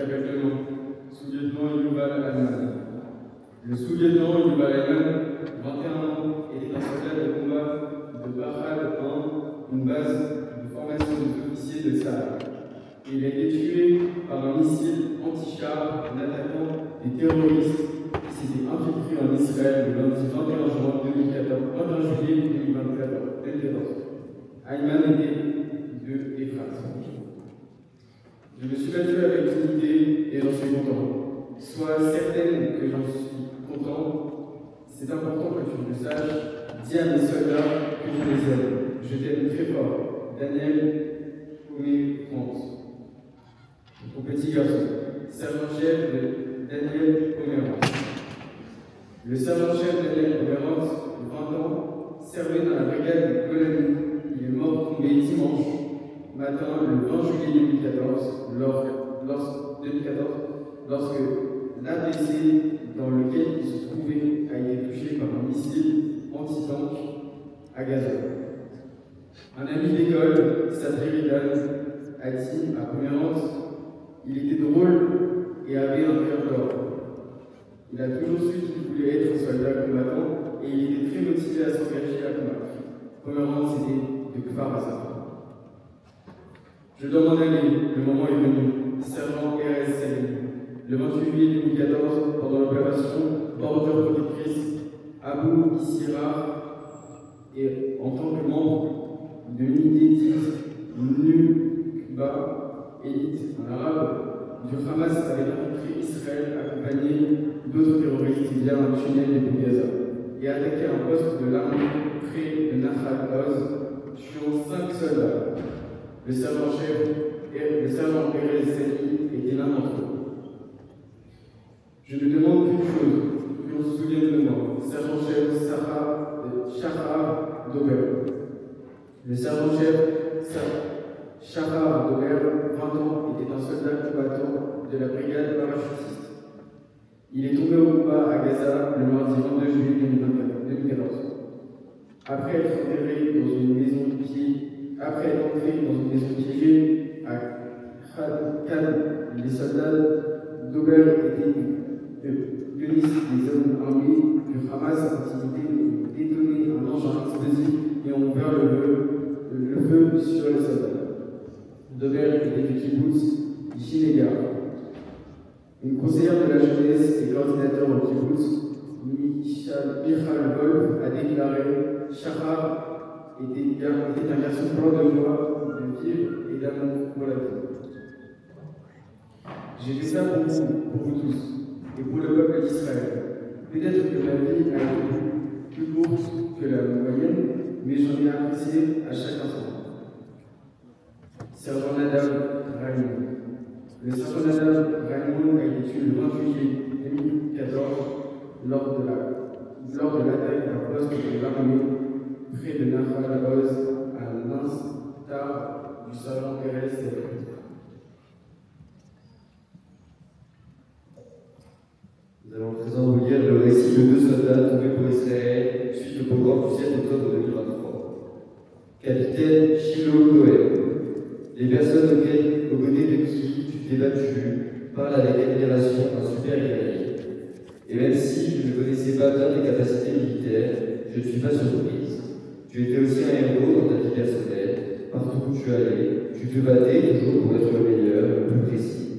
rappelle le nom, sous-lieutenant Yuval Alman. Le sous-lieutenant Yuval Alman, 21 ans, était un soldat de combat de Bahad 1, une base de formation des officiers de Sahel. Il a été tué par un missile anti-char en attaquant des terroristes qui s'étaient infiltrés en Israël le lundi 21 juillet 2014. Ayman était de Ephrat. Je me suis battu avec dignité et j'en suis content. Sois certaine que j'en suis content. C'est important que tu le saches. Dis à mes soldats que je les aime. Je t'aime très fort. Daniel Comé France. Mon petit garçon, sergent-chef de Daniel Pomerantz. Le sergent-chef Daniel Pomerantz, 20 ans, servait dans la brigade de Colonie. Il est mort tombé dimanche matin, le 20 juillet 2014, lorsque l'APC dans lequel il se trouvait a été touché par un missile anti-tank à Gaza. Un ami d'école, Sabri Ridan, a dit à Pomerantz: il était drôle et avait un cœur d'or. Il a toujours su qu'il voulait être un soldat combattant et il était très motivé à s'engager à combattre. Pomerantz était de Kfar Aza. Je dois m'en aller, le moment est venu. Sergent R.S. Salim. Le 28 juillet 2014, pendant l'opération Bordure Protectrice, Abou Issira, et en tant que membre de l'unité dite Nukba, élite en arabe, du Hamas avait infiltré Israël accompagné d'autres terroristes via un tunnel depuis Gaza et attaqué un poste de l'armée près de Nahal Oz, tuant 5 soldats. Le sergent Pérez Sani était l'un d'entre eux. Je ne demande qu'une chose, que l'on se souvienne de moi, sergent-chef Shahar Dober. Le sergent-chef Shahar Dober, 20 ans, était un soldat combattant de la brigade parachutiste. Il est tombé au combat à Gaza le mardi 22 juillet 2014. Après être entré dans une maison piégée à Khan, les soldats d'Ober étaient pionnistes des hommes armés du Hamas ont détoné un engin explosif et ont ouvert le feu sur les soldats. D'Ober était du kibbutz Shinegar. Une conseillère de la jeunesse et coordinateur au kibbutz, Michal Wolf, a déclaré: Shahar était un garçon plein de joie, de vivre et d'amour pour la vie. J'ai fait ça pour vous tous, et pour le peuple d'Israël. Peut-être que ma vie a été plus courte que la moyenne, mais j'en ai apprécié à chaque instant. Sergent Nadav Raymond. Le sergent Nadav Raymond a été tué le 20 juillet 2014 lors de l'attaque d'un poste de l'armée près de Nahal Oz, à l'instar du sergent Pérez Sani. Nous allons à présent vous lire le récit de 2 soldats tombés pour Israël suite au pogrom du 7 octobre 2023. Capitaine Shiloh Cohen. Les personnes aux côtés de qui tu t'es battu parlent avec admiration d'un super guerrier. Et même si je ne connaissais pas bien tes capacités militaires, je ne suis pas surprise. Tu étais aussi un héros dans ta vie personnelle. Partout où tu allais, tu te battais toujours pour être le meilleur, le plus précis.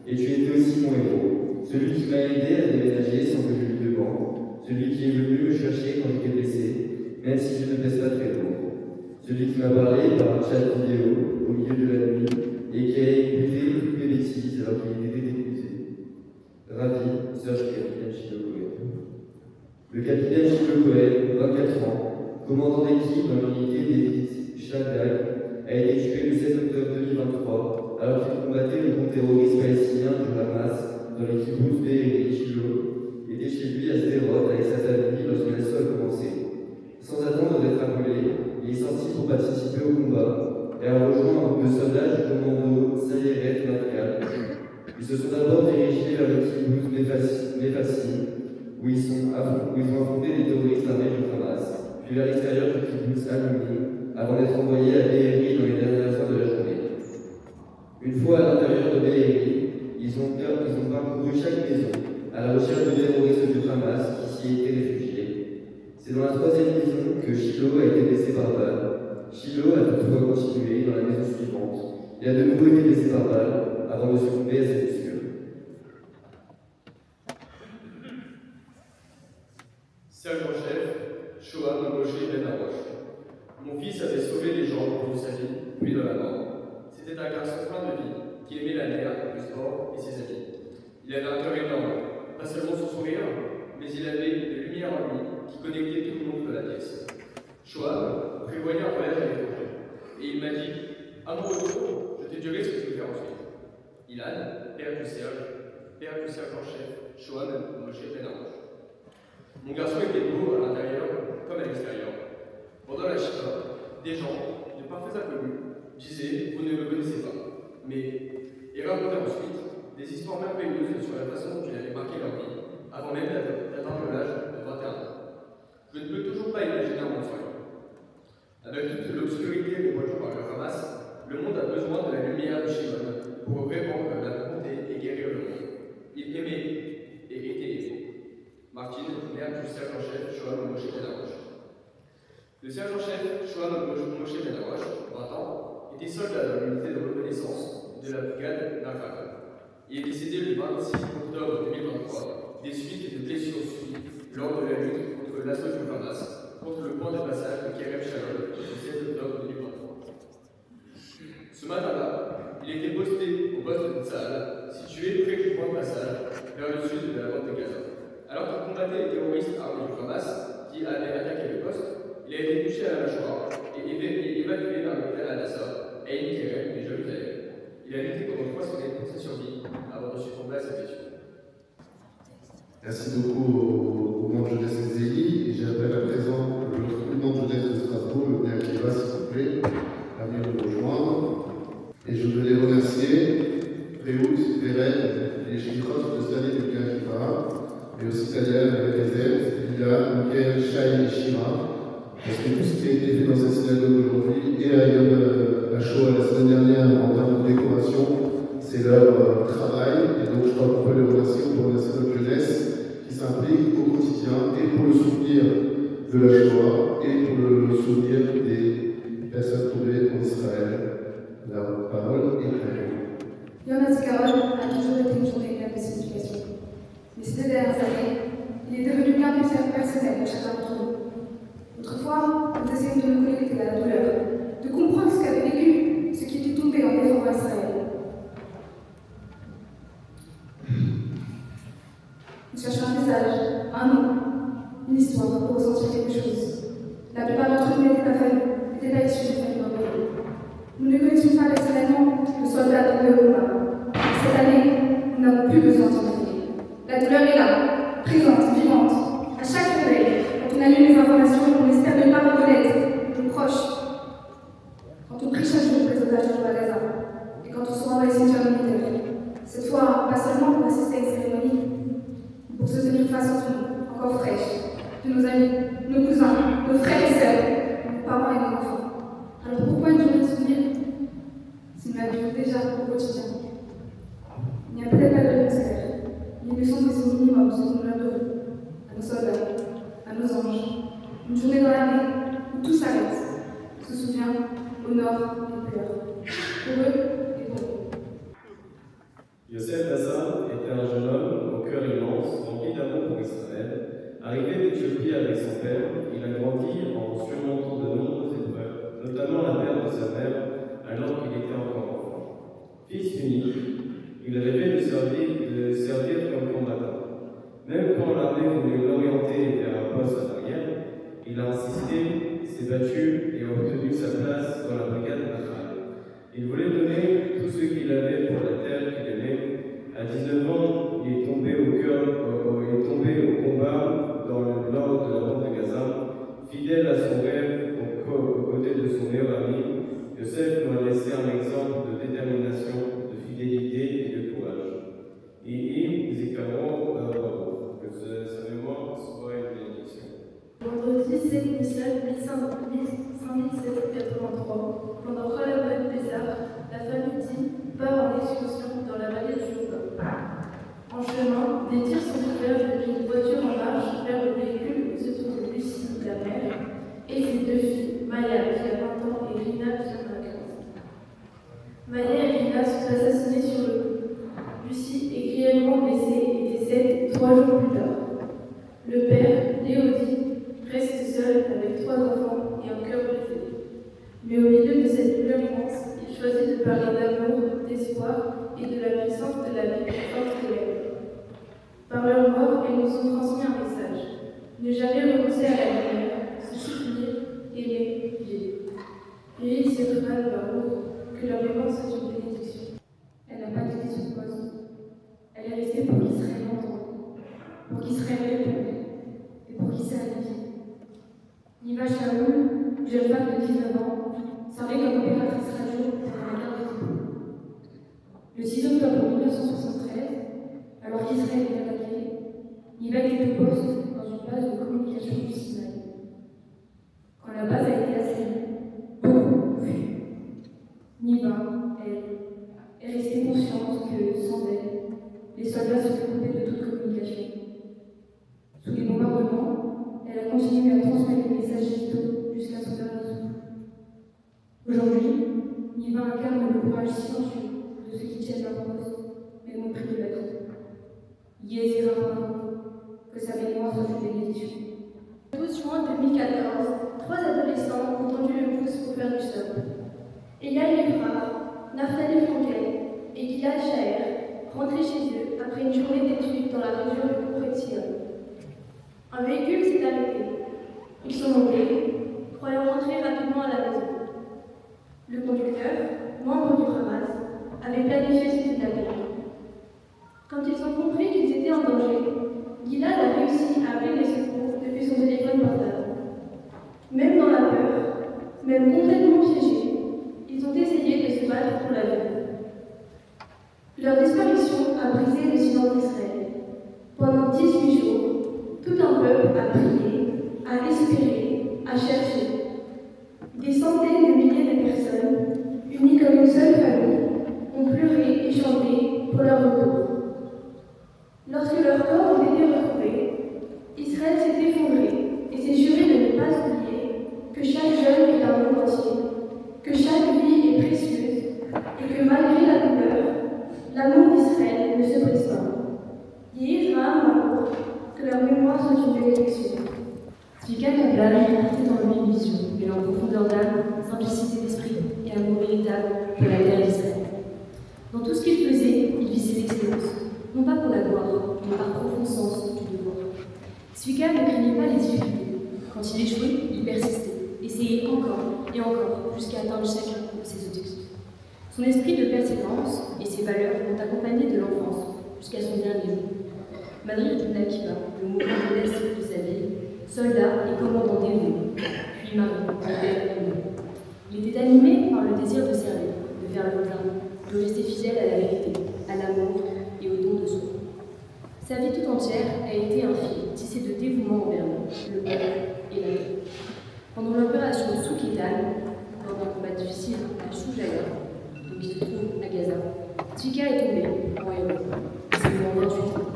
Et tu étais aussi mon héros. Celui qui m'a aidé à déménager sans que je lui demande. Celui qui est venu me chercher quand j'étais blessé, même si je ne pèse pas très lourd. Celui qui m'a parlé par un chat vidéo au milieu de la nuit et qui a écouté toutes mes bêtises alors qu'il était épuisé. Ravi, sœur du capitaine Shiloh Cohen. Le capitaine Shiloh Cohen, 24 ans, commandant d'équipe dans l'unité d'élite Shaddai, a été tué le 16 octobre 2023 alors qu'il combattait le groupe terroriste palestinien du Hamas dans les kibbutz Be'eri. Shiloh était chez lui à Sderot avec sa famille lorsque l'assaut a commencé. Sans attendre d'être appelé, il est sorti pour participer au combat et a rejoint un groupe de soldats du commando Sayeret Matkal. Ils se sont d'abord dirigés vers le kibbutz Mefassim, où ils ont affronté des terroristes armés du Hamas, puis vers l'extérieur du kibbutz Alumi, avant d'être envoyés à Be'eri dans les dernières heures de la journée. Une fois à l'intérieur de Be'eri, ils ont parcouru chaque maison à la recherche de terroristes du Hamas qui s'y étaient réfugiés. C'est dans la troisième maison que Shiloh a été blessé par balle. Shiloh a toutefois continué dans la maison suivante et a de nouveau été blessé par balle avant de succomber à ses blessures. Sergent-chef, Shoam Moshe Ben Arosh. Mon fils avait sauvé les gens de sa vie, puis de la mort. C'était un garçon plein de vie, qui aimait la mer, le sport et ses amis. Il avait un cœur énorme, pas seulement son sourire, mais il avait une lumière en lui qui connectait tout le monde de la pièce. Shoam prévoyait un voyage à l'étranger, et il m'a dit « À mon retour, je te dirai ce que je peux faire ensuite. » Ilan, père du sergent-chef, Shoam Moshe Ben Arosh. Mon garçon était beau à l'intérieur comme à l'extérieur. Pendant la Shiva, des gens, de parfaits inconnus, disaient « Vous ne me connaissez pas ». Mais ils racontaient ensuite des histoires merveilleuses sur la façon dont il avait marqué leur vie, avant même d'atteindre l'âge de 21 ans. Je ne peux toujours pas imaginer un monde sans lui. Avec toute l'obscurité répandue par le Hamas, le monde a besoin de la lumière de Shimon pour répandre la bonté et guérir le monde. Il aimait et était aimé. Martine, mère du sergent-chef Shoam Moshe Ben Arosh. Le sergent-chef Shoam Moshe Ben Arosh, 20 ans, était soldat de l'unité de reconnaissance de la brigade d'Arfak. Il est décédé le 26 octobre 2023 des suites de blessures subies lors de la lutte contre l'assaut du Hamas contre le point de passage de Kerem Shalom le 16 octobre 2023. Ce matin-là, il était posté au poste de Tsahal, situé près du point de passage vers le sud de la bande de Gaza. Alors qu'il combattait les terroristes armés du Hamas qui avaient attaqué le poste, il a été touché à la mâchoire et évacué vers l'hôpital Al-Assa, à Ein Kerem de Jérusalem. Il a lutté pendant 3 semaines pour sa survie avant de succomber à sa blessure. Merci beaucoup au monde jeunesse des Zéli. J'appelle à présent le monde jeunesse de Strasbourg, le maire Kiva, s'il vous plaît, à venir nous rejoindre. Et je veux les remercier, Réout, Beren, les Shikros de cette année du maire Kiva, mais aussi Daniel, Ezel, Lila, Michael, Shai et Shira, parce que tout ce qui a été fait dans cette synagogue aujourd'hui et à Yom HaShoah la semaine dernière en termes de décoration, c'est leur travail, et donc je crois qu'on peut les remercier pour remercier notre jeunesse qui s'implique au quotidien et pour le souvenir de la Shoah et pour le souvenir des personnes tombées en Israël. La parole est à vous. Yom HaZikaron a toujours été une journée pleine de signification. Mais ces 2 dernières années, il est devenu bien plus personnel pour chacun d'entre nous. Autrefois, nous essayons de nous connecter à la douleur, de comprendre ce qu'avait vécu ceux qui étaient tombés en défendant Israël. Nous cherchons un visage, un nom, une histoire pour ressentir quelque chose. La plupart d'entre nous n'étaient pas issus de familles rebelles. Nous ne connaissions pas personnellement le soldat tombé au combat. Cette année, nous n'avons plus besoin de s'en. La douleur est là, présente, vivante. À chaque réveil, quand on allume les informations, on espère ne pas reconnaître nos proches. Quand on prie chaque jour pour les otages de Gaza, et quand on se rend dans les cimetières militaires. Cette fois, pas seulement pour assister à une cérémonie, mais pour se tenir face au monde, encore fraîche, de nos amis, nos cousins, nos frères et sœurs, nos parents et nos enfants. Alors pourquoi une journée de souvenir si nous l'avions déjà au quotidien? Il n'y a peut-être pas de réponse claire. Il me semble que c'est au minimum ce que nous leur devons, à nos soldats, à nos anges. Une journée dans l'année où tout s'arrête, se souvient, honore et pleure. Pour eux et pour nous. Yosef Dassam était un jeune homme au cœur immense, rempli d'amour pour Israël. Arrivé d'Éthiopie avec son père, il a grandi en surmontant de nombreuses épreuves, notamment la perte de sa mère alors qu'il était encore enfant. Fils unique, il rêvait de servir comme combattant. Même quand l'armée voulait l'orienter vers un poste à l'arrière, il a insisté, s'est battu et a obtenu sa place dans la brigade Nachal. Il voulait donner tout ce qu'il avait pour la terre qu'il aimait. À 19 ans, il est tombé au combat dans le nord de la bande de Gaza, fidèle à son rêve aux côtés de son meilleur ami. Yosef nous a laissé un exemple de détermination, de fidélité et de courage. Et Zikaron, que sa mémoire soit une bénédiction. Vendredi 7 Nissan 5783, pendant Kol Hamoed Pessah, la famille Di part en excursion dans la vallée du Jourdain. des tirs sont ouverts depuis une voiture en marche vers le véhicule où se trouve Lucie, la mère, et ses deux filles, Maya qui a 20 ans et Rina qui en a 15. Maya et Rina sont assassinées sur le coup. Lucie est grièvement blessée et décède 3 jours plus tard. Le père, Léodie, reste seul avec 3 enfants et un cœur brisé. Mais au milieu de cette douleur immense, il choisit de parler d'amour, d'espoir et de la puissance de la vie plus forte que elle. Par leur mort, elles nous ont transmis un message. Ne jamais renoncer à la lumière, se soutenir, aimer, vivre. Vivre cette femme d'amour, que leur mémoire soit une bénédiction. Elle n'a pas quitté son poste. Elle est restée pour qu'Israël entende, pour qu'Israël réponde et pour qu'Israël vive. Niva Shaoul, jeune femme de 19 ans, servait comme opératrice radio pendant la guerre des Dipôts. Le 6 octobre 1973, alors qu'Israël est attaqué, Niva était au poste dans une base de communication du Sinaï. Quand la base a été assaillie, beaucoup fuient. Niva, elle, est restée consciente que, sans elle, les soldats se coupaient de toute communication. Sous les bombardements, elle a continué à transmettre les messages vitaux jusqu'à son dernier souffle. Aujourd'hui, Niva incarne le courage silencieux de ceux qui tiennent leur poste, mais n'ont pris de la vie. Yézira que sa mémoire soit une bénédiction. Le 12 juin 2014, 3 adolescents ont tendu le pouce pour faire du sol. Eliane Lefrard, Naftali Frankel et Gilad Shaher rentraient chez eux après une journée d'études dans la région de Couret-Sion. Un véhicule s'est arrêté. Ils sont montés, croyant rentrer rapidement à la maison. Le conducteur, membre du Hamas, avait planifié ce kidnapping. Quand ils ont compris qu'ils étaient en danger, Gilad a réussi à appeler les secours depuis son téléphone portable. Même dans la peur, même complètement piégés, ils ont essayé de se battre pour la vie. Leur disparition a brisé le silence d'Israël. Pendant 18 jours, tout un peuple a prié, a espéré, a cherché. Des centaines de milliers de personnes, unies comme une seule famille, ont pleuré et chanté pour leur retour. Lorsque leurs corps ont été retrouvés, Israël s'est effondré et s'est juré de ne pas oublier que chaque jeune est un monde entier, que chaque vie est précieuse et que malgré la douleur, l'amour d'Israël ne se brise pas. Que leur mémoire soit une bénédiction. Zvika Kaplan était dans le même vision, mais en profondeur d'âme, simplicité d'esprit et amour véritable pour la terre d'Israël. Dans tout ce qu'il faisait, il visait l'excellence, non pas pour la gloire, mais par profond sens du devoir. Zvika ne craignait pas les difficultés. Quand il échouait, il persistait, essayait encore et encore, jusqu'à atteindre chacun de ses objectifs. Son esprit de persévérance et ses valeurs l'ont accompagné de l'enfance jusqu'à son dernier jour. Madrid de Akiba, le mouvement de l'Est de sa vie, soldat et commandant dévoué, puis mari, père et il était animé par le désir de servir, de faire le bien, de rester fidèle à la vérité, à l'amour et au don de soi. Sa vie tout entière a été un fil tissé de dévouement envers nous, le peuple et la paix. Pendant l'opération Soukitan, lors d'un combat difficile à Choujaya, qui se trouve à Gaza, Zvika est tombé en héros. C'est pour 28 ans.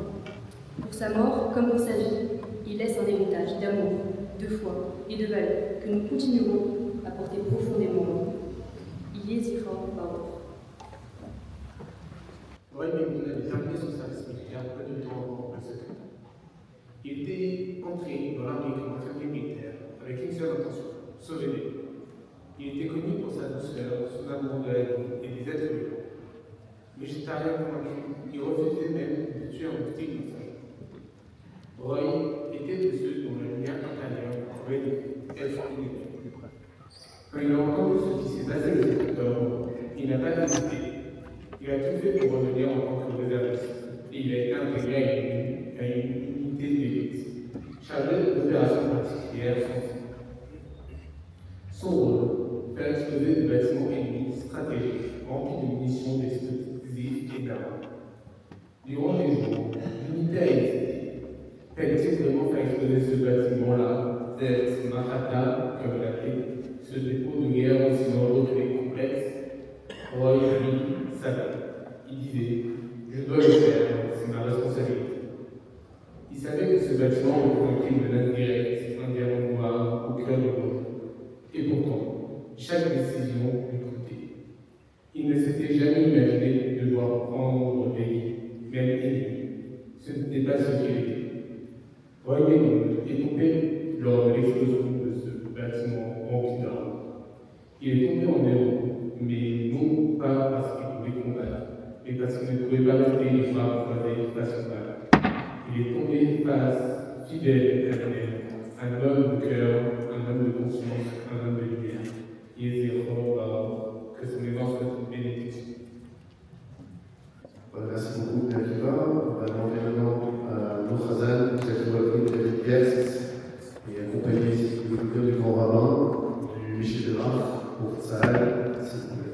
Pour sa mort, comme pour sa vie, il laisse un héritage d'amour, de foi et de valeurs que nous continuerons à porter profondément en nous. Il est Zikra Baruch. Roy Memoun avait terminé son service militaire peu de temps avant le secret. Il était entré dans l'armée comme infirmier militaire avec une seule intention, sauver des vies. Il était connu pour sa douceur, son amour de la vie et des êtres vivants. Végétarien convaincu, il refusait même de tuer un moustique dans sa journée. Roy était de ceux dont la lumière intérieure pouvait être illuminée. Quand il a entendu ce qui s'est passé le 7 octobre, il n'a pas hésité. Il a tout fait pour revenir en tant que réserviste. Et il a été intégré à une unité d'élite, chargée d'opérations particulières sensibles. Son rôle, faire exploser des bâtiments ennemis stratégiques remplis de munitions d'explosifs et d'armes. Durant les jours, l'unité a hésité. Fallait-il vraiment faire exploser ce bâtiment-là, cette Mahata, comme il l'appelait, ce dépôt de guerre aussi dangereux et complexe? Roy, lui, savait. Il disait, je dois le faire, c'est ma responsabilité. cœur du monde. Et pourtant, chaque décision lui coûtait. Il ne s'était jamais imaginé de devoir prendre des vies, même ennemies. Ce n'était pas ce qu'il était. Roy Maynard est tombé lors de l'explosion de ce bâtiment rempli d'armes. Il est tombé en héros, mais non pas parce qu'il pouvait combattre, mais parce qu'il ne pouvait pas rester les bras croisés face au mal. Il est tombé face, fidèle à lui-même, un homme de cœur, un homme de conscience, un homme de lumière. Il est zéro, que son mémoire soit une bénédiction. Voilà, merci beaucoup, Akiva. On va demander maintenant à Nour Khazan, qui a trouvé David Gerst, et accompagné ici le gouverneur du Grand Rabbin, du Michel de Raf, pour Tzahal, s'il vous plaît.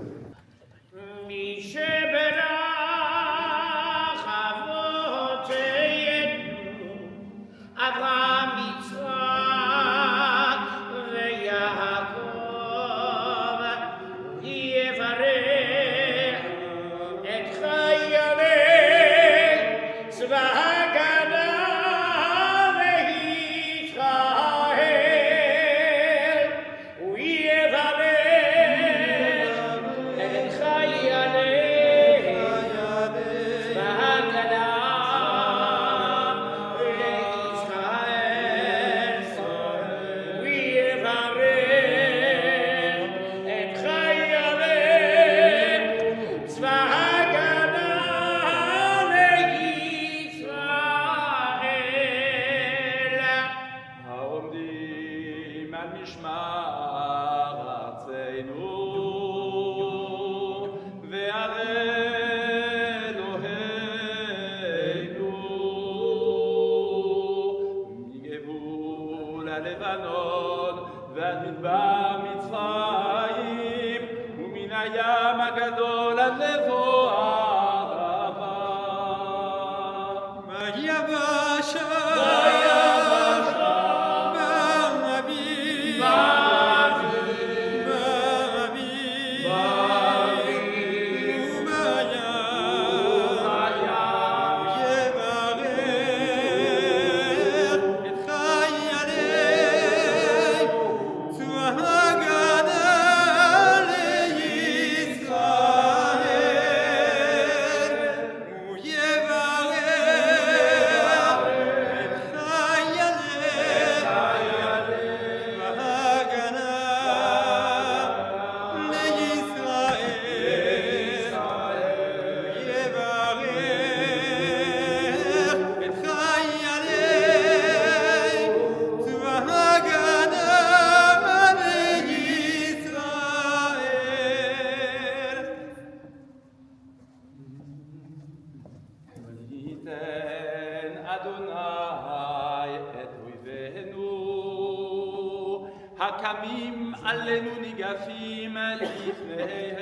הקמים עלינו ניגפים לפניהם.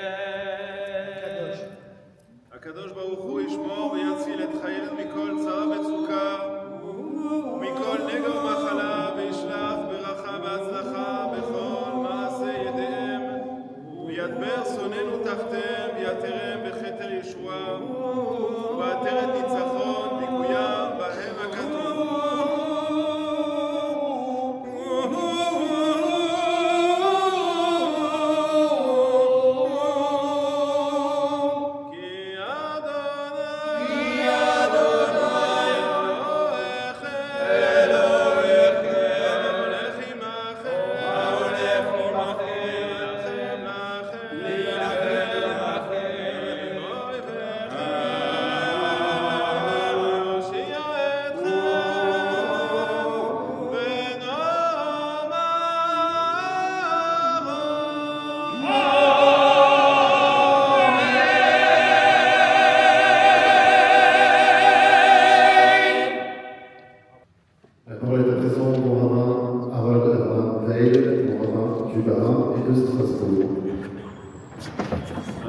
הקדוש ברוך הוא ישמור ויציל את חיינו מכל צרה וצוקה ומכל נגע ומחלה, וישלח ברכה והצלחה בכל מעשה ידיהם, וידבר שונאינו תחתיהם, ויעטרם בכתר ישועה ובעטרת ניצחון, ויקוים בהם הכתוב.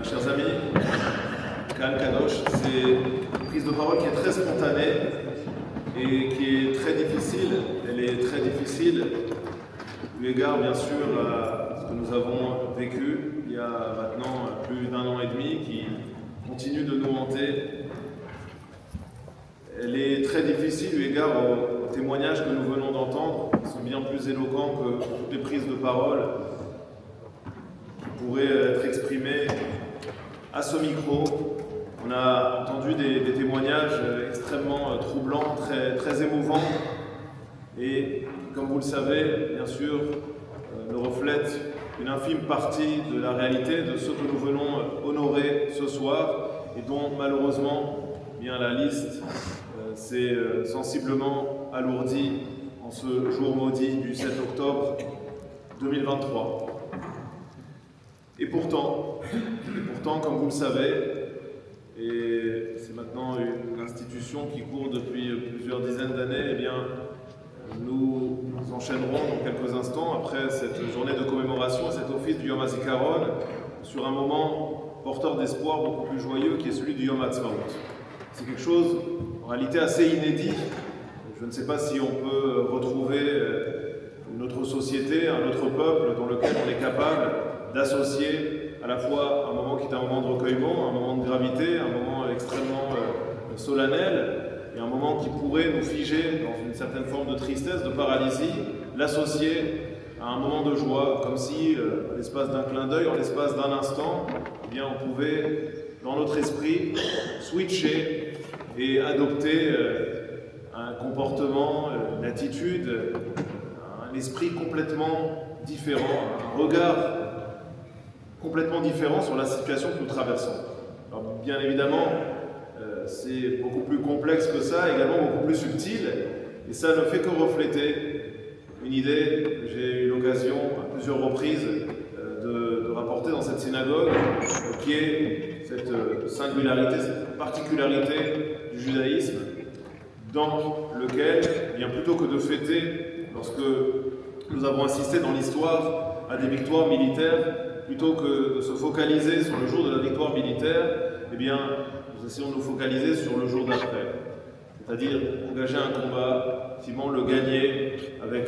Chers amis, Kahal Kadosh, c'est une prise de parole qui est très spontanée et qui est très difficile. Elle est très difficile, eu égard bien sûr à ce que nous avons vécu il y a maintenant plus d'un an et demi, qui continue de nous hanter. Elle est très difficile eu égard au témoignages que nous venons d'entendre sont bien plus éloquents que toutes les prises de parole qui pourraient être exprimées à ce micro. On a entendu des témoignages extrêmement troublants, très émouvants, et comme vous le savez, bien sûr, ne reflètent une infime partie de la réalité de ceux que nous venons honorer ce soir, et dont malheureusement, bien la liste s'est sensiblement alourdie en ce jour maudit du 7 octobre 2023. Et pourtant, comme vous le savez, et c'est maintenant une institution qui court depuis plusieurs dizaines d'années, eh bien, nous enchaînerons dans quelques instants, après cette journée de commémoration, cet office du Yom HaZikaron, sur un moment porteur d'espoir beaucoup plus joyeux qui est celui du Yom HaTzmaut. C'est quelque chose en réalité assez inédit. Je ne sais pas si on peut retrouver une autre société, un autre peuple dans lequel on est capable d'associer à la fois un moment qui est un moment de recueillement, un moment de gravité, un moment extrêmement solennel, et un moment qui pourrait nous figer dans une certaine forme de tristesse, de paralysie, l'associer à un moment de joie, comme si, en l'espace d'un clin d'œil, en l'espace d'un instant, eh bien, on pouvait, dans notre esprit, switcher et adopter un comportement, une attitude, un esprit complètement différent, un regard complètement différent sur la situation que nous traversons. Alors, bien évidemment, c'est beaucoup plus complexe que ça, également beaucoup plus subtil, et ça ne fait que refléter une idée que j'ai eu l'occasion à plusieurs reprises de rapporter dans cette synagogue, qui est cette singularité, cette particularité du judaïsme, dans lequel, bien plutôt que de fêter, lorsque nous avons assisté dans l'histoire à des victoires militaires, plutôt que de se focaliser sur le jour de la victoire militaire, eh bien, nous essayons de nous focaliser sur le jour d'après. C'est-à-dire engager un combat, effectivement le gagner avec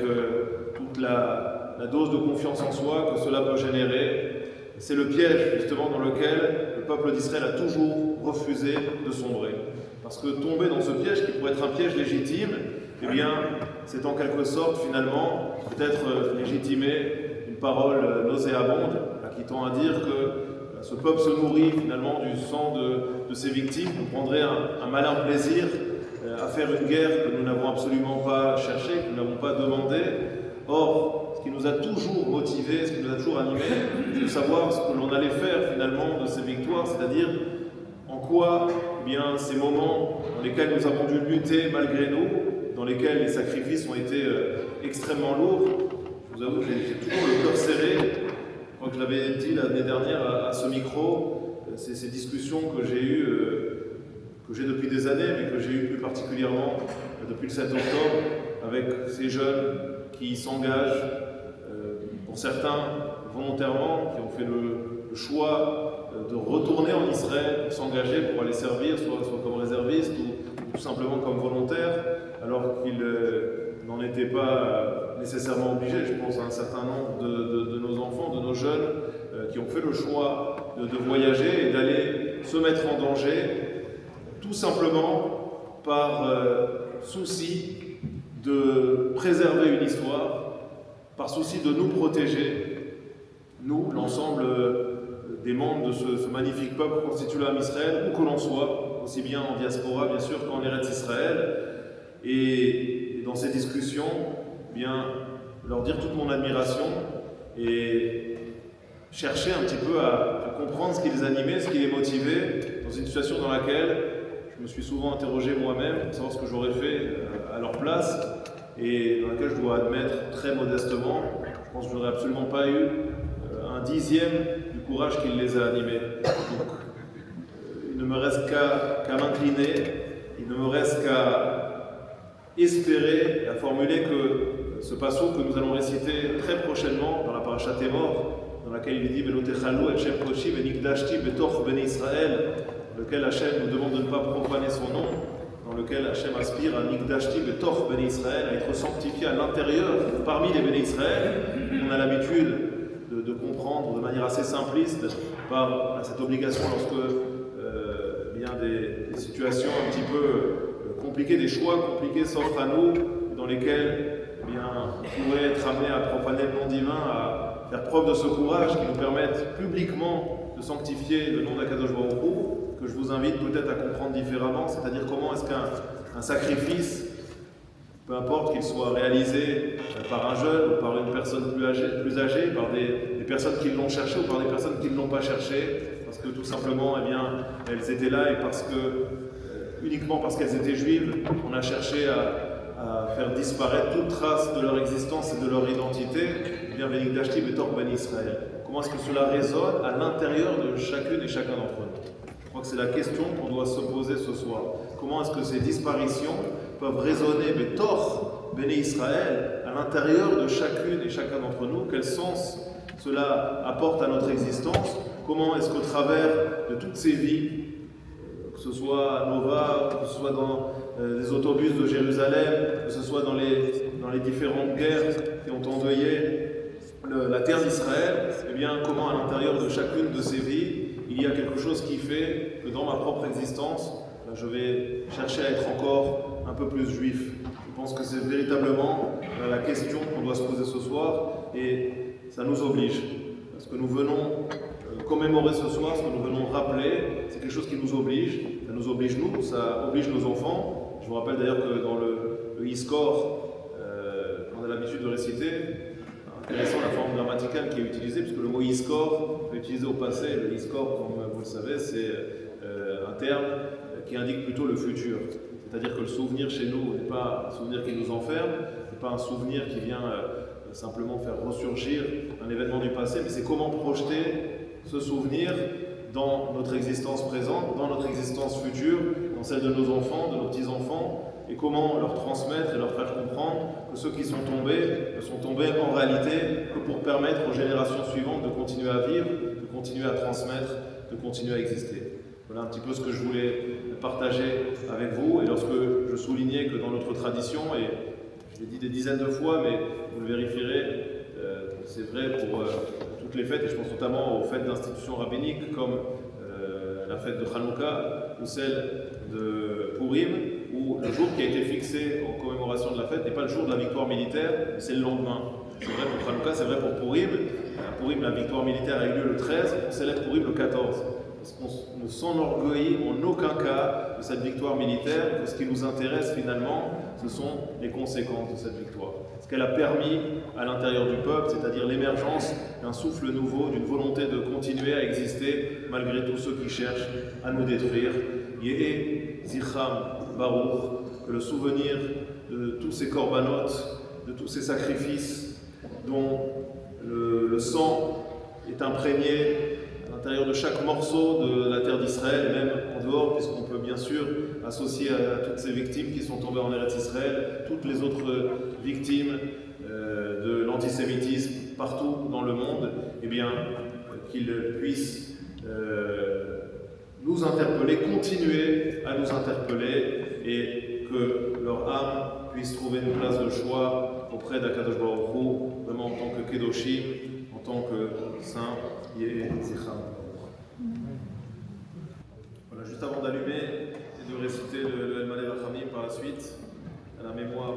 toute la dose de confiance en soi que cela peut générer. C'est le piège, justement, dans lequel le peuple d'Israël a toujours refusé de sombrer. Parce que tomber dans ce piège, qui pourrait être un piège légitime, eh bien, c'est en quelque sorte, finalement, peut-être légitimer une parole nauséabonde, qui tend à dire que ce peuple se nourrit finalement du sang de ses victimes. On prendrait un malin plaisir à faire une guerre que nous n'avons absolument pas cherchée, que nous n'avons pas demandée. Or, ce qui nous a toujours motivés, ce qui nous a toujours animés, c'est de savoir ce que l'on allait faire finalement de ces victoires, c'est-à-dire en quoi eh bien, ces moments dans lesquels nous avons dû lutter malgré nous, dans lesquels les sacrifices ont été extrêmement lourds. Je vous avoue que j'ai toujours le cœur serré. Je crois que je l'avais dit l'année dernière à ce micro, c'est ces discussions que j'ai eues, que j'ai depuis des années, mais que j'ai eues plus particulièrement depuis le 7 octobre, avec ces jeunes qui s'engagent, pour certains volontairement, qui ont fait le choix de retourner en Israël pour s'engager, pour aller servir, soit comme réservistes ou tout simplement comme volontaires, alors qu'ils n'en étaient pas nécessairement obligés. Je pense à un certain nombre de nos enfants, de nos jeunes, qui ont fait le choix de voyager et d'aller se mettre en danger, tout simplement par souci de préserver une histoire, par souci de nous protéger, nous, l'ensemble des membres de ce magnifique peuple constitué l'âme Israël, où que l'on soit, aussi bien en diaspora, bien sûr, qu'en Eretz Israël. Et dans ces discussions, bien, leur dire toute mon admiration et chercher un petit peu à comprendre ce qui les animait, ce qui les motivait, dans une situation dans laquelle je me suis souvent interrogé moi-même pour savoir ce que j'aurais fait à leur place, et dans laquelle je dois admettre très modestement, je pense que je n'aurais absolument pas eu un dixième du courage qui les a animés. Donc, il ne me reste qu'à m'incliner, il ne me reste qu'à espérer et à formuler que ce passo que nous allons réciter très prochainement dans la paracha Témor, dans laquelle il dit Velotechalou et Shem Koshi Venikdashti Betoch Bene Israël, dans lequel Hachem nous demande de ne pas profaner son nom, dans lequel Hachem aspire à Nikdashti Betoch Bene Israël, à être sanctifié à l'intérieur, parmi les Bene Israël. On a l'habitude de comprendre de manière assez simpliste par cette obligation lorsque il y a des situations un petit peu compliquées, des choix compliqués s'offrent à nous. dans lesquels on pourrait être amené à profaner le nom divin, à faire preuve de ce courage qui nous permette publiquement de sanctifier le nom d'Akadosh Baruch Hu, que je vous invite peut-être à comprendre différemment, c'est-à-dire comment est-ce qu'un sacrifice, peu importe qu'il soit réalisé par un jeune ou par une personne plus âgée, par des personnes qui l'ont cherché ou par des personnes qui ne l'ont pas cherché, parce que tout simplement, elles étaient là et uniquement parce qu'elles étaient juives, on a cherché à faire disparaître toute trace de leur existence et de leur identité. Vénigdashti betor ben Israël. Comment est-ce que cela résonne à l'intérieur de chacune et chacun d'entre nous? Je crois que c'est la question qu'on doit se poser ce soir. Comment est-ce que ces disparitions peuvent résonner betor ben Israël à l'intérieur de chacune et chacun d'entre nous? Quel sens cela apporte à notre existence? Comment est-ce qu'au travers de toutes ces vies, que ce soit à Nova, que ce soit dans les autobus de Jérusalem, que ce soit dans les différentes guerres qui ont endeuillé la terre d'Israël, eh bien, comment à l'intérieur de chacune de ces vies, il y a quelque chose qui fait que dans ma propre existence, je vais chercher à être encore un peu plus juif. Je pense que c'est véritablement la question qu'on doit se poser ce soir, et ça nous oblige. Ce que nous venons commémorer ce soir, ce que nous venons rappeler, c'est quelque chose qui nous oblige. Ça nous oblige nous, ça oblige nos enfants. Je vous rappelle d'ailleurs que dans le Iskor, on a l'habitude de réciter, intéressant la forme grammaticale qui est utilisée, puisque le mot Iskor est utilisé au passé. Le Iskor, comme vous le savez, c'est un terme qui indique plutôt le futur. C'est-à-dire que le souvenir chez nous n'est pas un souvenir qui nous enferme, n'est pas un souvenir qui vient simplement faire ressurgir un événement du passé, mais c'est comment projeter ce souvenir dans notre existence présente, dans notre existence future, dans celle de nos enfants, de nos petits-enfants, et comment leur transmettre et leur faire comprendre que ceux qui sont tombés ne sont tombés en réalité que pour permettre aux générations suivantes de continuer à vivre, de continuer à transmettre, de continuer à exister. Voilà un petit peu ce que je voulais partager avec vous. Et lorsque je soulignais que dans notre tradition, et je l'ai dit des dizaines de fois, mais vous le vérifierez, c'est vrai pour toutes les fêtes, et je pense notamment aux fêtes d'institutions rabbiniques comme la fête de Hanouka ou celle de Purim, où le jour qui a été fixé en commémoration de la fête n'est pas le jour de la victoire militaire, mais c'est le lendemain. C'est vrai pour Hanouka, c'est vrai pour Purim. À Purim, la victoire militaire a eu lieu le 13, on célèbre Purim le 14. Parce qu'on ne s'enorgueillit en aucun cas de cette victoire militaire, que ce qui nous intéresse finalement, ce sont les conséquences de cette victoire. Ce qu'elle a permis à l'intérieur du peuple, c'est-à-dire l'émergence d'un souffle nouveau, d'une volonté de continuer à exister malgré tous ceux qui cherchent à nous détruire. Yéé Zichram Baruch, que le souvenir de tous ces corbanotes, de tous ces sacrifices dont le sang est imprégné à l'intérieur de chaque morceau de la terre d'Israël, et même en dehors, puisqu'on peut bien sûr associer à toutes ces victimes qui sont tombées en Eretz Israël, toutes les autres victimes de l'antisémitisme partout dans le monde, eh bien, qu'ils puissent nous interpeller, continuer à nous interpeller, et que leur âme puisse trouver une place de choix auprès d'Akadosh Baruch Hu, vraiment en tant que Kedoshim, en tant que saint Yéé Zichram. Voilà, juste avant d'allumer et de réciter le El Malé Rachamim par la suite, à la mémoire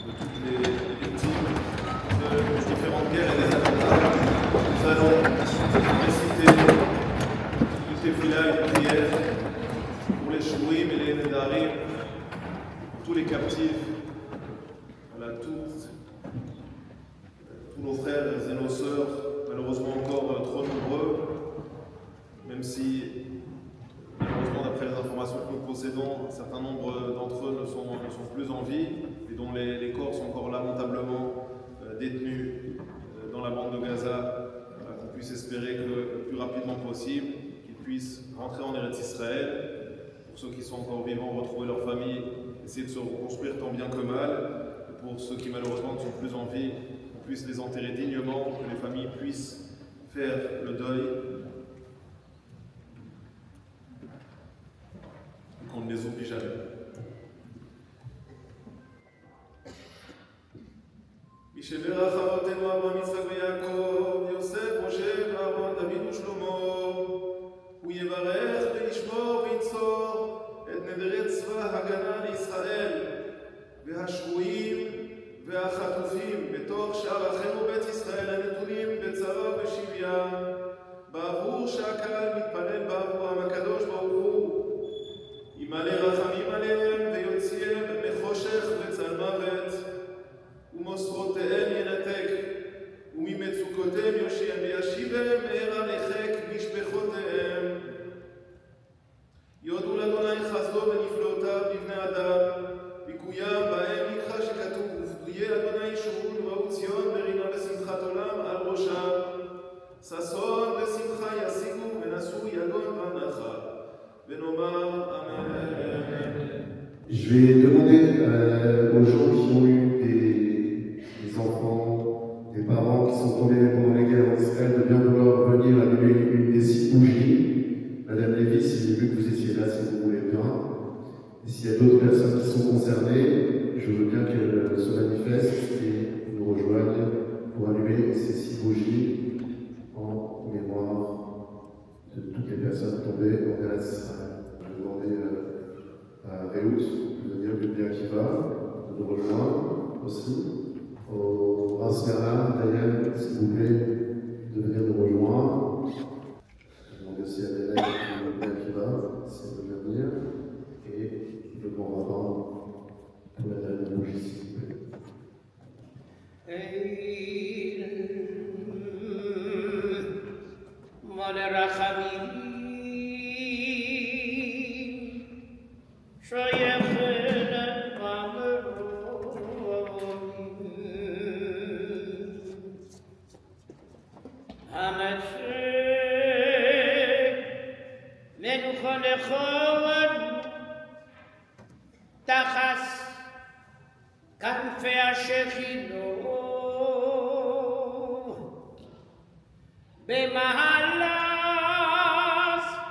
de toutes les victimes de différentes guerres et des attentats, nous allons réciter une tefila, une prière pour les Shouim et les Nedarim, pour tous les captifs, voilà, tous nos frères et nos sœurs, malheureusement encore trop nombreux, même si, malheureusement, d'après les informations que nous possédons, un certain nombre d'entre eux ne sont plus en vie et dont les corps sont encore lamentablement détenus dans la bande de Gaza. Voilà, qu'on puisse espérer que le plus rapidement possible, qu'ils puissent rentrer en Eretz Israël. Pour ceux qui sont encore vivants, retrouver leur famille, essayer de se reconstruire tant bien que mal. Et pour ceux qui malheureusement ne sont plus en vie, qu'on puisse les enterrer dignement, que les familles puissent faire le deuil, et qu'on ne les oublie jamais. משברך אבותינו אברהם יצחק ויעקב, יוסף, משה ואהרון, דוד ושלמה, הוא יברך וישמור וינצור את נדרי צבא הגנה לישראל, והשבויים והחטופים בתוך שאר אחינו בית ישראל הנתונים בצרה ובשביה, בעבור שהקהל מתפלל בעבורם הקדוש ברוך הוא ימלא רחמים עליהם ויוציאם מחושך וצל מוות ומוסרותיהם ינתק וממצוקותיהם יושיע וישיבם מהרה לחיק משפחותיהם. יודו לאדוני חסדו ונפלאותיו לבני אדם ויקוים בהם לקחה שכתוב ופדויי אדוני ישובון ובאו ציון מרינה ושמחת עולם על ראשם, ששון ושמחה ישיגו ונשאו יגון ואנחה ונאמר אמן. Je vais demander aux gens qui ont eu des enfants, des parents qui sont tombés pendant les guerres en Israël de bien vouloir venir allumer une des 6 bougies. Madame Lévy, si j'ai vu que vous étiez là, si vous voulez bien. Et s'il y a d'autres personnes qui sont concernées, je veux bien qu'elles se manifestent et nous rejoignent pour allumer ces 6 bougies en mémoire de toutes les personnes tombées en guerre d'Israël. Je vais demander à Réout de venir du bien qui va, de nous rejoindre aussi. Au Ras Bernard, Daniel, s'il vous plaît, de venir nous rejoindre. Je demande aussi à Daniel du bien qui va, s'il veut bien venir. Et le grand rabbin pour la dernière bougie, s'il vous plaît. כנפי השכינו במהלך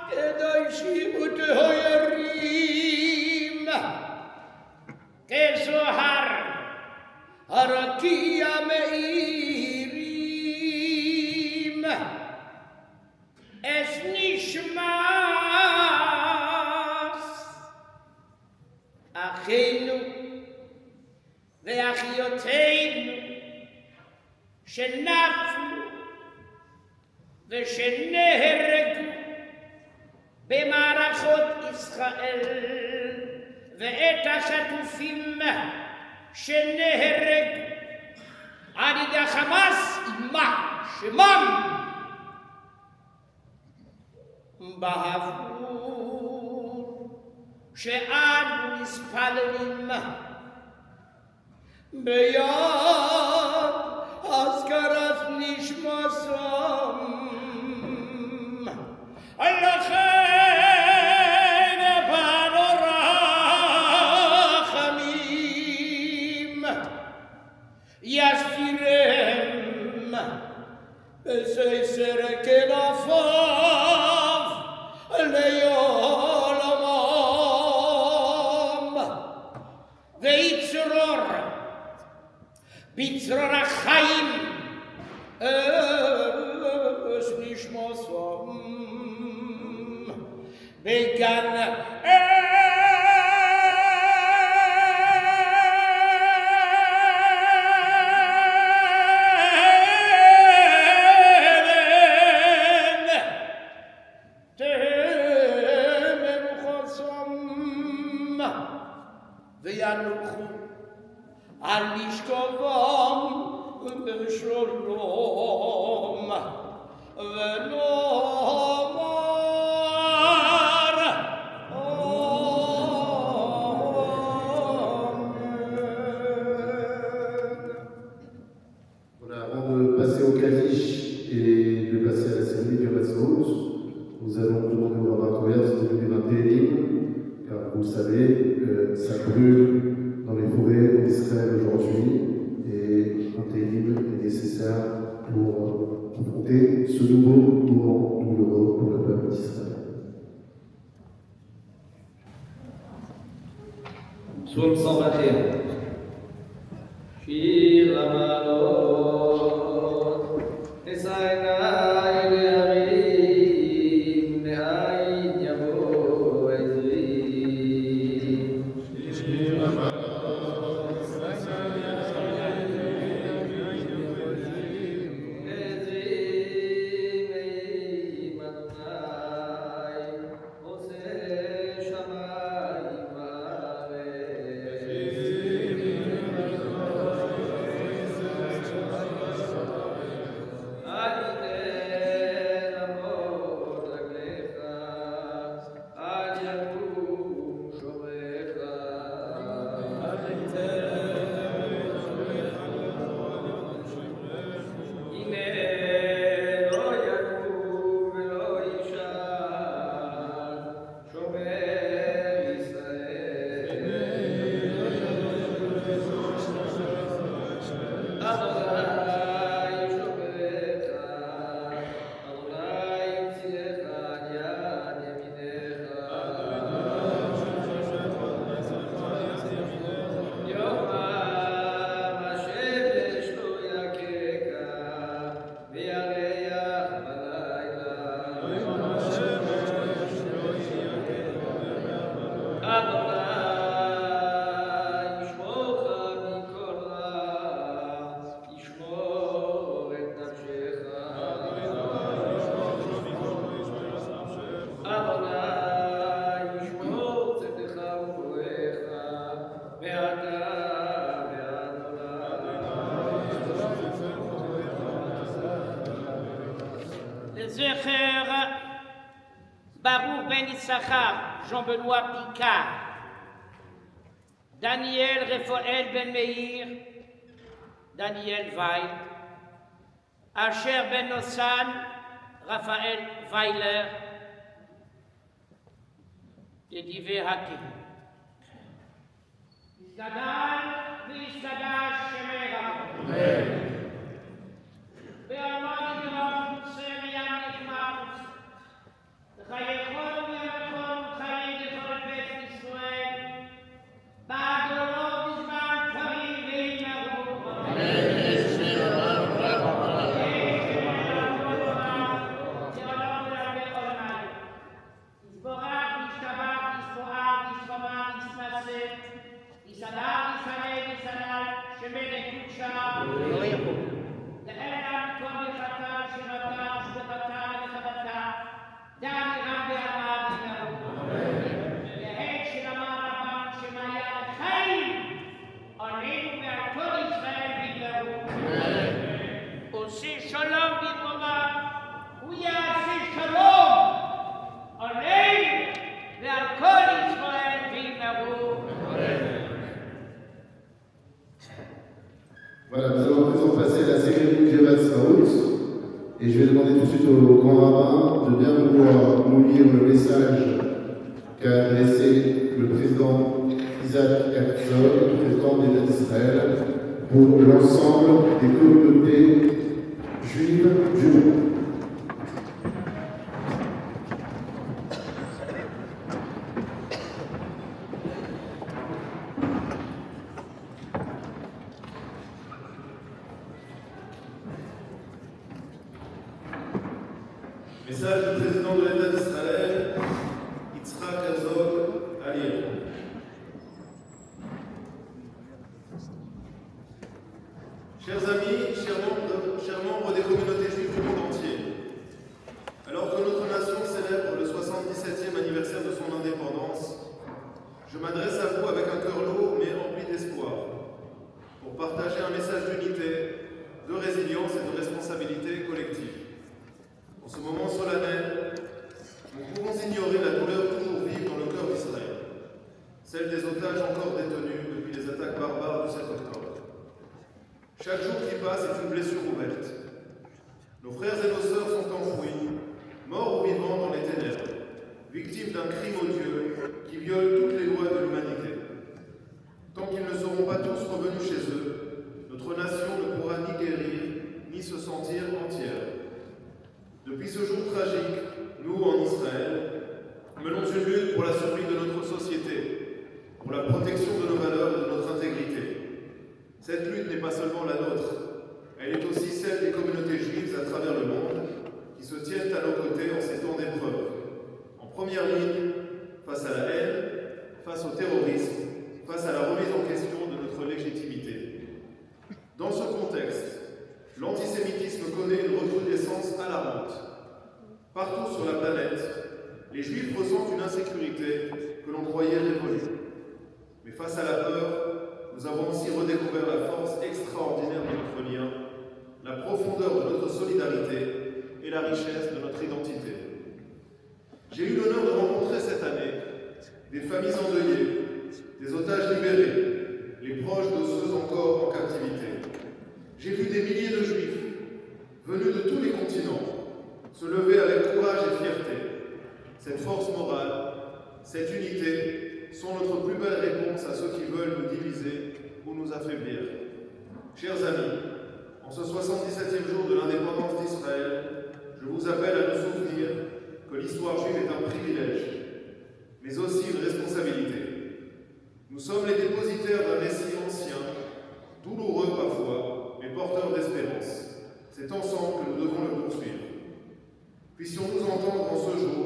קדושים וטהורים כזוהר הרקיע מאירים אס נשמס אחינו ואחיותינו שנפלו ושנהרגו במערכות ישראל ואת החטופים שנהרגו על ידי החמאס יימח שמם בעבור שאנו מתפללים ביד אזכרת נשמתם לכן פנו רחמים יסתירם בססר כנפיו לעולמם ויצרור בצרור החיים אש נשמתם בגן וינוחו על משכבם בשלום ונאמר Voilà, avant de passer au Kaddish et de passer à la cérémonie du Ratzot, nous allons demander au rabbin Toyer de donner un télim, car vous le savez, ça brûle dans les forêts en Israël aujourd'hui, et un télim est nécessaire pour affronter ce nouveau moment douloureux pour le peuple d'Israël. Psaume 121. Shir Lamalot, Esaïna Eliarim, Nehaïn Yamo Ezri. Shir Lamalot, Zecher Baruch Ben Issachar, Jean-Benoît Picard. Daniel Raphaël Ben Meir, Daniel Weil. Asher Ben Nossan, Raphaël Weiler. Dedivé Hakim. Gadal Vishkadash Shemera. Be'almad Yom Semiyam Ichmaus. Chayechol Yom Chayim Yechol Bet Yisrael. Ba'adolov Yizman Karim Ve'inaru. Voilà, nous allons à présent passer à la cérémonie du Shabbat Saout. Et je vais demander tout de suite au grand rabbin de bien vouloir nous lire le message qu'a adressé le président Isaac Herzog, président d'État d'Israël, pour l'ensemble des communautés juives du monde. Message du président de l'État d'Israël, Yitzhak Herzog, à lire. Chers amis, chers membres des communautés juives du monde entier, alors que notre nation célèbre le 77e anniversaire de son indépendance, je m'adresse à vous avec un cœur lourd mais rempli d'espoir, pour partager un message d'unité, de résilience et de responsabilité collective. En ce moment solennel, nous pouvons ignorer la douleur toujours vive dans le cœur d'Israël, celle des otages encore détenus depuis les attaques barbares du 7 octobre. Chaque jour qui passe est une blessure ouverte. Nos frères et nos sœurs sont enfouis, morts ou vivants dans les ténèbres, victimes d'un crime odieux qui viole toutes les lois de l'humanité. Tant qu'ils ne seront pas tous revenus chez eux, notre nation ne pourra ni guérir, ni se sentir entière. Depuis ce jour tragique, nous, en Israël, menons une lutte pour la survie de notre société, pour la protection de nos valeurs et de notre intégrité. Cette lutte n'est pas seulement la nôtre, elle est aussi celle des communautés juives à travers le monde qui se tiennent à nos côtés en ces temps d'épreuve. En première ligne, face à la haine, face au terrorisme, face à la remise en question de notre légitimité. Dans ce contexte, l'antisémitisme connaît une recrudescence alarmante. Partout sur la planète, les Juifs ressentent une insécurité que l'on croyait révolue. Mais face à la peur, nous avons aussi redécouvert la force extraordinaire de notre lien, la profondeur de notre solidarité et la richesse de notre identité. J'ai eu l'honneur de rencontrer cette année des familles endeuillées, des otages libérés, les proches de ceux encore en captivité. J'ai vu des milliers de Juifs, venus de tous les continents, se lever avec courage et fierté. Cette force morale, cette unité sont notre plus belle réponse à ceux qui veulent nous diviser ou nous affaiblir. Chers amis, en ce 77e jour de l'indépendance d'Israël, je vous appelle à nous souvenir que l'histoire juive est un privilège, mais aussi une responsabilité. Nous sommes les dépositaires d'un récit ancien, douloureux parfois, mais porteur d'espérance. C'est ensemble que nous devons le poursuivre. Puissions-nous entendre en ce jour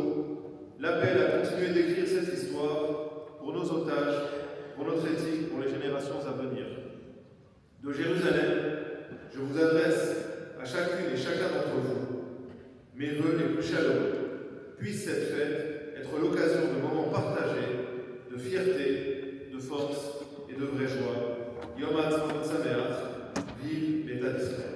l'appel à continuer d'écrire cette histoire pour nos otages, pour notre éthique, pour les générations à venir. De Jérusalem, je vous adresse à chacune et chacun d'entre vous mes vœux les plus chaleureux. Puisse cette fête être l'occasion de moments partagés, de fierté, de force et de vraie joie. Yom Ha'atzmaut Sameach, vive l'État d'Israël.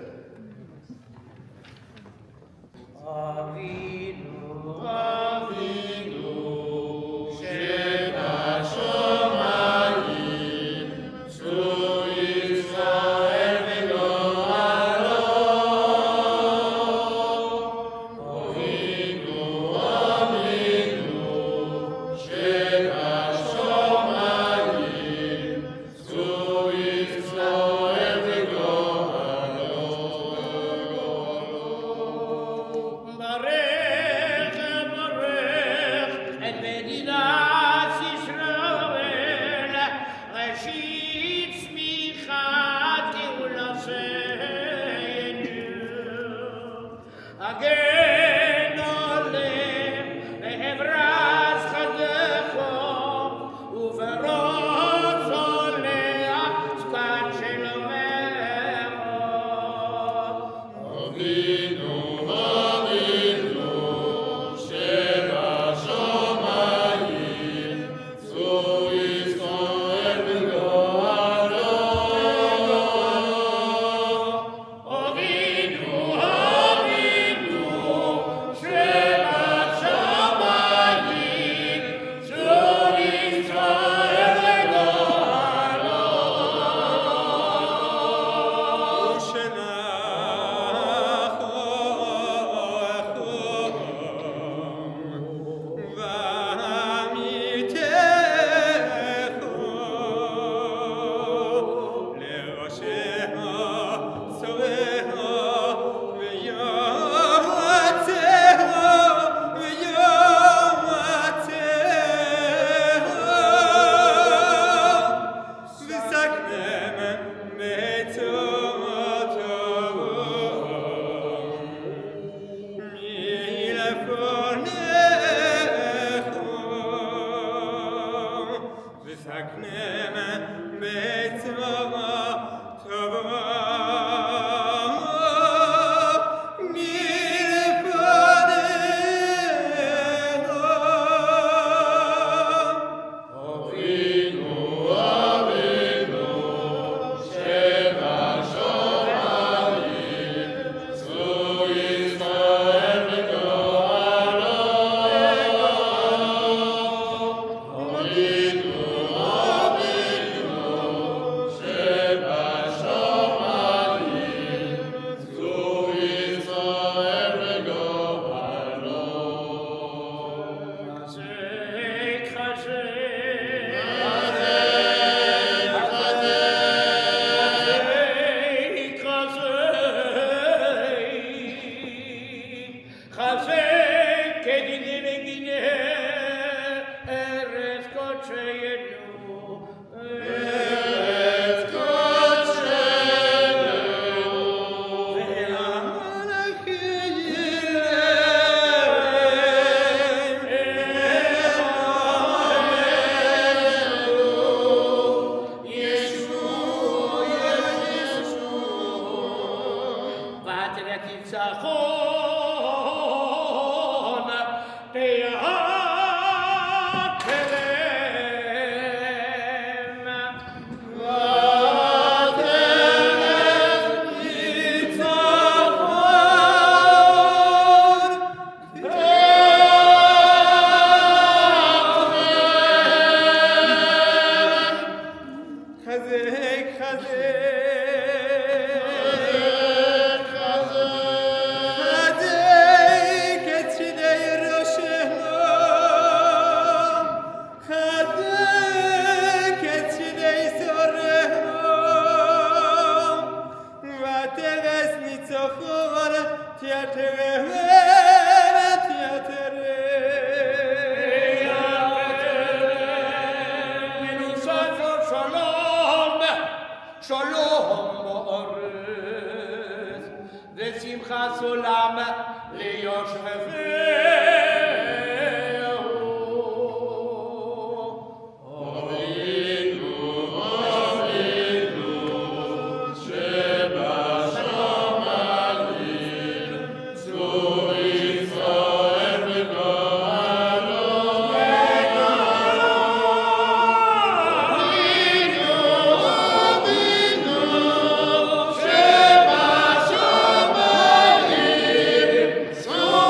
So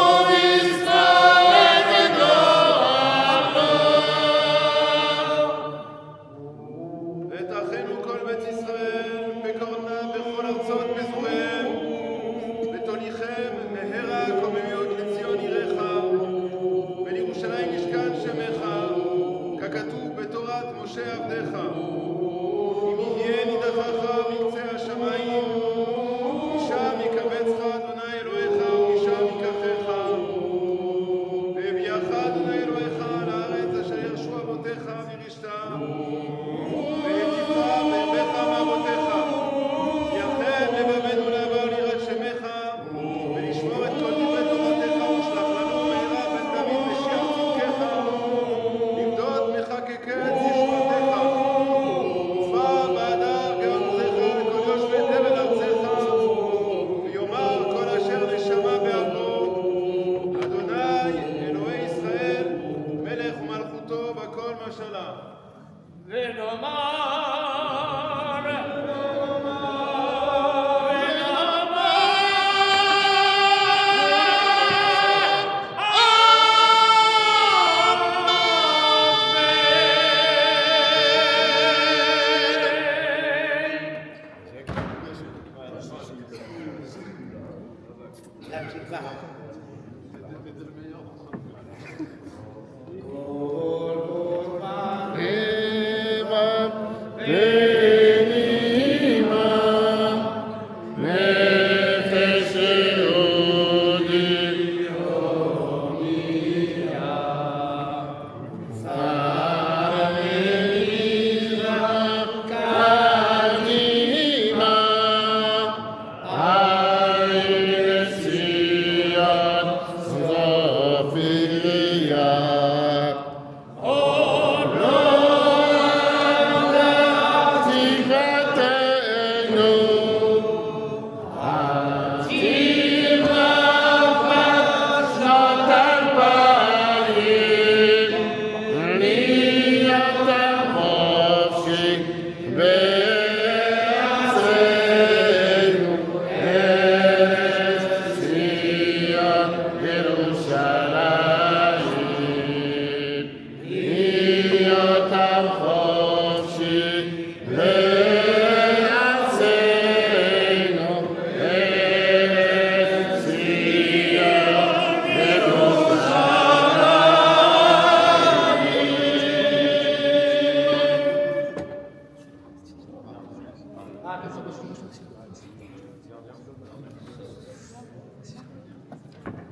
la petite parole.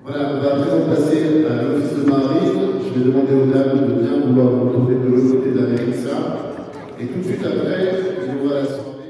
Voilà, on va à présent passer à l'office de marine. Je vais demander aux dames de bien vouloir vous retrouver de l'autre côté de la Mérixa. Et tout de suite après, il y aura la soirée.